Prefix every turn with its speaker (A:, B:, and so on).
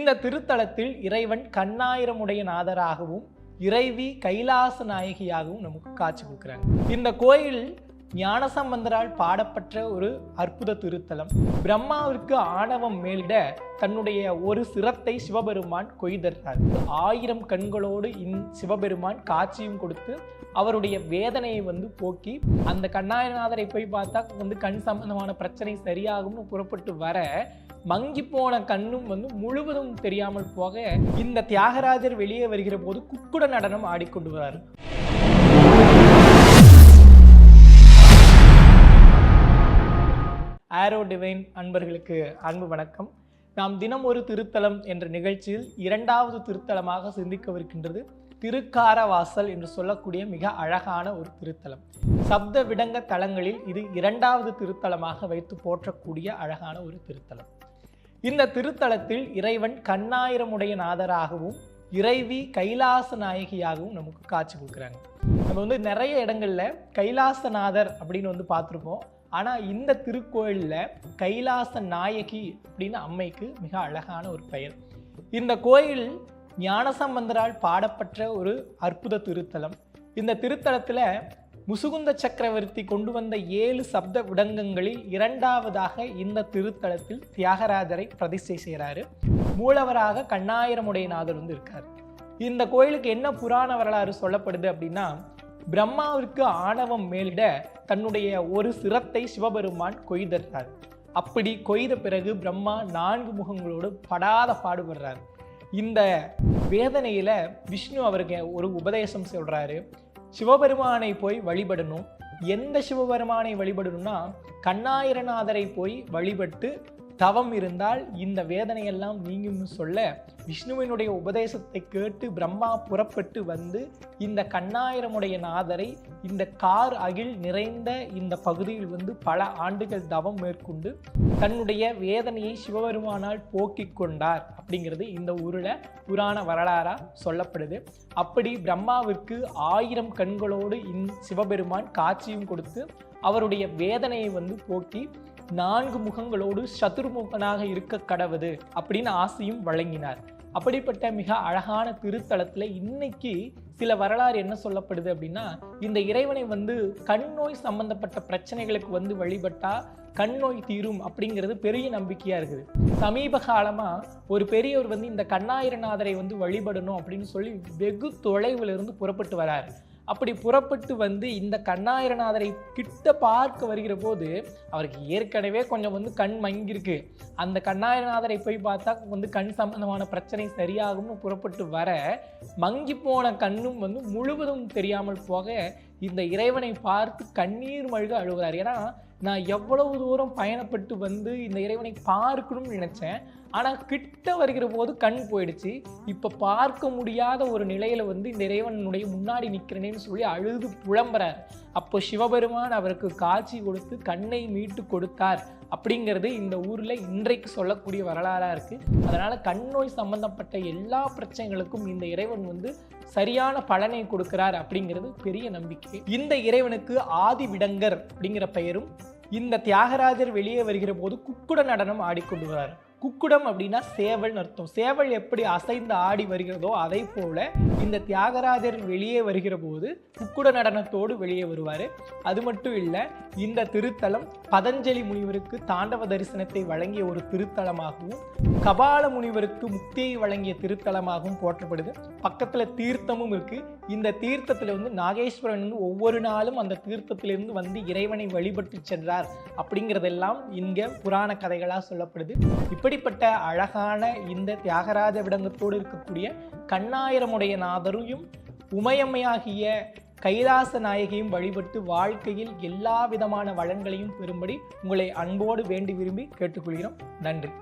A: இந்த திருத்தலத்தில் இறைவன் கண்ணாயிரமுடைய நாதராகவும் இறைவி கைலாச நாயகியாகவும் நமக்கு காட்சி கொடுக்குறாங்க. இந்த கோயில் ஞானசம்பந்தரால் பாடப்பட்ட ஒரு அற்புத திருத்தலம். பிரம்மாவிற்கு ஆணவம் மேலிட தன்னுடைய ஒரு சிரத்தை சிவபெருமான் கொய்தறார். 1000 கண்களோடு சிவபெருமான் காட்சியும் கொடுத்து அவருடைய வேதனையை போக்கி அந்த கண்ணாயிரநாதரை போய் பார்த்தா கண் சம்பந்தமான பிரச்சனை சரியாகும்னு புறப்பட்டு வர மங்கி போன கண்ணும் முழுவதும் தெரியாமல் போக இந்த தியாகராஜர் வெளியே வருகிற போது குக்குட நடனம் ஆடிக்கொண்டு வராரு. ஆரோ டிவைன் அன்பர்களுக்கு அன்பு வணக்கம். நாம் தினம் ஒரு திருத்தலம் என்ற நிகழ்ச்சியில் 2வது திருத்தலமாக சிந்திக்கவிருக்கின்றது திருக்காரவாசல் என்று சொல்லக்கூடிய மிக அழகான ஒரு திருத்தலம். சப்த விடங்க தலங்களில் இது 2வது திருத்தலமாக வைத்து போற்றக்கூடிய அழகான ஒரு திருத்தலம். இந்த திருத்தலத்தில் இறைவன் கண்ணாயிரமுடைய நாதராகவும் இறைவி கைலாச நாயகியாகவும் நமக்கு காட்சி கொடுக்குறாங்க. நம்ம நிறைய இடங்கள்ல கைலாசநாதர் அப்படின்னு பார்த்துருப்போம். ஆனால் இந்த திருக்கோயிலில் கைலாச நாயகி அப்படின்னு அம்மைக்கு மிக அழகான ஒரு பெயர். இந்த கோயில் ஞானசம்பந்தரால் பாடப்பட்ட ஒரு அற்புத திருத்தலம். இந்த திருத்தலத்தில் முசுகுந்த சக்கரவர்த்தி கொண்டு வந்த 7 சப்த விடங்கங்களில் 2வதாக இந்த திருத்தலத்தில் தியாகராஜரை பிரதிஷ்டை செய்கிறாரு. மூலவராக கண்ணாயிரமுடைய நாதர் இருக்கார். இந்த கோயிலுக்கு என்ன புராண வரலாறு சொல்லப்படுது அப்படின்னா, பிரம்மாவிற்கு ஆணவம் மேலிட தன்னுடைய ஒரு சிரத்தை சிவபெருமான் கொய்தறார். அப்படி கொய்த பிறகு பிரம்மா 4 முகங்களோடு படாத பாடுபடுறார். இந்த வேதனையில விஷ்ணு அவருக்கு ஒரு உபதேசம் சொல்றாரு. சிவபெருமானை போய் வழிபடணும். எந்த சிவபெருமானை வழிபடணும்னா கண்ணாயிரநாதரை போய் வழிபட்டு தவம் இருந்தால் இந்த வேதனையெல்லாம் நீங்கும்னு சொல்ல விஷ்ணுவினுடைய உபதேசத்தை கேட்டு பிரம்மா புறப்பட்டு வந்து இந்த கண்ணாயிரமுடைய நாதரை இந்த கார் அகில் நிறைந்த இந்த பகுதியில் பல ஆண்டுகள் தவம் மேற்கொண்டு தன்னுடைய வேதனையை சிவபெருமானால் போக்கிக் கொண்டார் அப்படிங்கிறது இந்த ஊரில் புராண வரலாறா சொல்லப்படுது. அப்படி பிரம்மாவிற்கு 1000 கண்களோடு சிவபெருமான் காட்சியும் கொடுத்து அவருடைய வேதனையை போக்கி 4 முகங்களோடு சதுர்முகனாக இருக்க கடவுது அப்படின்னு ஆசையும் வழங்கினார். அப்படிப்பட்ட மிக அழகான திருத்தலத்தில் இன்னைக்கு சில வரலாறு என்ன சொல்லப்படுது அப்படின்னா, இந்த இறைவனை கண் நோய் சம்பந்தப்பட்ட பிரச்சனைகளுக்கு வழிபட்டா கண் நோய் தீரும் அப்படிங்கிறது பெரிய நம்பிக்கையா இருக்குது. சமீப காலமா ஒரு பெரியவர் இந்த கண்ணாயிரநாதரை வழிபடணும் அப்படின்னு சொல்லி வெகு தொலைவில் இருந்து புறப்பட்டு வராரு. அப்படி புறப்பட்டு இந்த கண்ணாயிரநாதரை கிட்ட பார்க்க வருகிற போது அவருக்கு ஏற்கனவே கொஞ்சம் கண் மங்கிருக்கு. அந்த கண்ணாயிரநாதரை போய் பார்த்தா கண் சம்பந்தமான பிரச்சனை சரியாகும்னு புறப்பட்டு வர மங்கி போன கண்ணும் முழுவதும் தெரியாமல் போக இந்த இறைவனை பார்த்து கண்ணீர் மல்க அழுகிறார். ஏன்னா நான் எவ்வளவு தூரம் பயணப்பட்டு இந்த இறைவனை பார்க்கணும்னு நினைச்சேன். ஆனால் கிட்ட வருகிற போது கண் போயிடுச்சு. இப்போ பார்க்க முடியாத ஒரு நிலையில இந்த இறைவனுடைய முன்னாடி நிற்கிறேன்னு சொல்லி அழுது புலம்புறார். அப்போ சிவபெருமான் அவருக்கு காட்சி கொடுத்து கண்ணை மீட்டு கொடுத்தார் அப்படிங்கிறது இந்த ஊரில் இன்றைக்கு சொல்லக்கூடிய வரலாறா இருக்கு. அதனால கண் நோய் சம்பந்தப்பட்ட எல்லா பிரச்சனைகளுக்கும் இந்த இறைவன் சரியான பலனை கொடுக்கிறார் அப்படிங்கிறது பெரிய நம்பிக்கை. இந்த இறைவனுக்கு ஆதி விடங்கர் அப்படிங்கிற பெயரும், இந்த தியாகராஜர் வெளியே வருகிற போது குக்குட நடனம் ஆடிக்கொண்டு வரார். குக்குடம் அப்படின்னா சேவல் அர்த்தம். சேவல் எப்படி அசைந்து ஆடி வருகிறதோ அதை போல இந்த தியாகராஜர் வெளியே வருகிற போது குக்குட நடனத்தோடு வெளியே வருவார். அது மட்டும் இல்லை, இந்த திருத்தலம் பதஞ்சலி முனிவருக்கு தாண்டவ தரிசனத்தை வழங்கிய ஒரு திருத்தலமாகவும் கபால முனிவருக்கு முக்தியை வழங்கிய திருத்தலமாகவும் போற்றப்படுது. பக்கத்தில் தீர்த்தமும் இருக்கு. இந்த தீர்த்தத்தில் நாகேஸ்வரன் ஒவ்வொரு நாளும் அந்த தீர்த்தத்திலிருந்து இறைவனை வழிபட்டு சென்றார் அப்படிங்கிறதெல்லாம் இங்கே புராண கதைகளாக சொல்லப்படுது. இப்படிப்பட்ட அழகான இந்த தியாகராஜ விடங்கத்தோடு இருக்கக்கூடிய கண்ணாயிரமுடைய நாதரையும் உமையம்மையாகிய கைலாச நாயகியும் வழிபட்டு வாழ்க்கையில் எல்லா விதமான வளங்களையும் பெறும்படி உங்களை அன்போடு வேண்டி விரும்பி கேட்டுக்கொள்கிறோம். நன்றி.